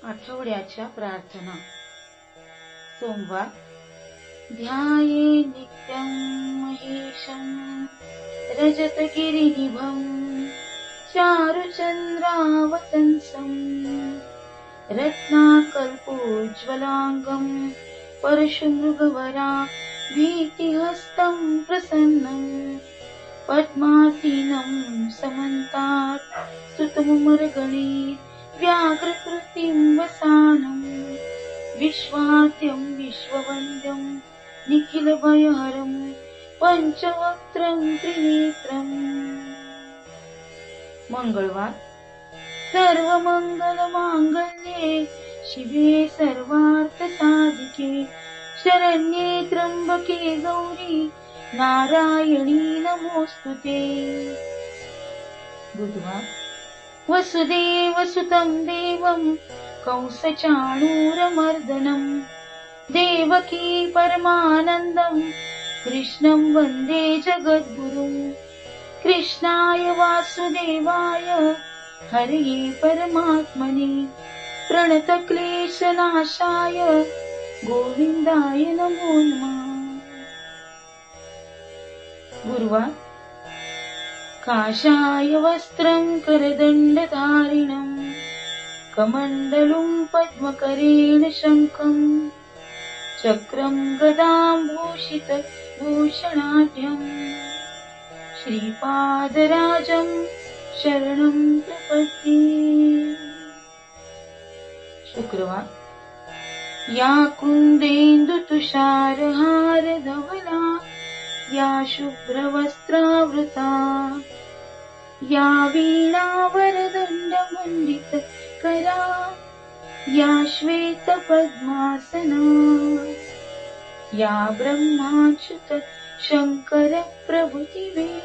आठवड्याच्या प्रार्थना. सोमवार. ध्याये नित्यं महेशं रजतगिरिनिभं चारुचन्द्रावतंसं रत्नाकल्पोज्ज्वलांगं परशुमृगवरा भीतिहस्तं प्रसन्नं पद्मासीनं समन्तात् स्तुतमुमरगणे व्याघ्रकृतिं वसानं विश्वाद्यं विश्ववन्द्यं निखिलभयहरं पंचवक्त्रं त्रिनेत्रं. मंगळवार. सर्वमंगलमांगल्ये शिवे सर्वार्थसाधिके शरण्ये त्र्यंबके गौरी नारायणी नमोस्तुते. बुधवार. वसुदेवसुतं देवं कंसचाणूरमर्दनं देवकी परमानन्दं कृष्णं वन्दे जगद्गुरुं. कृष्णाय वासुदेवाय हरये परमात्मने प्रणतक्लेशनाशाय गोविन्दाय नमो नमः. गुरुवार. काषाय वस्त्रं करदण्डधारिणं कमण्डलुं पद्मकरेण शङ्खं चक्रं गदां भूषितभूषणाढ्यं श्रीपादराजं शरणं प्रपद्ये. शुक्रवार. या कुन्देन्दुतुषारहारधवला या शुभ्रवस्त्रावृता या वीणावरदण्डमण्डितकरा या श्वेतपद्मासना या ब्रह्माच्युत शङ्कर प्रभृतिवे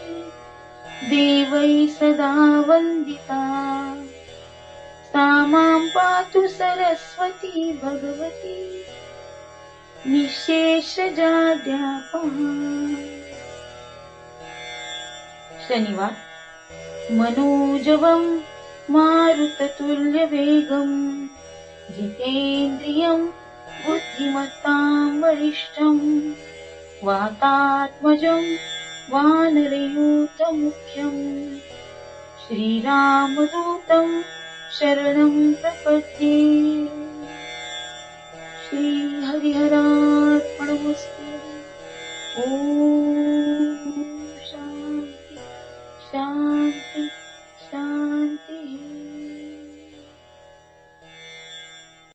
देवैः सदा वन्दिता सा मां पातु सरस्वती भगवती निःशेषजाड्यापहा. शनिवार. मनोजवं मारुततुल्यवेगं जितेन्द्रियं बुद्धिमतां वरिष्ठं वातात्मजं वानरयूथमुख्यं श्रीरामदूतं शरणं प्रपद्ये. श्री हरिहरा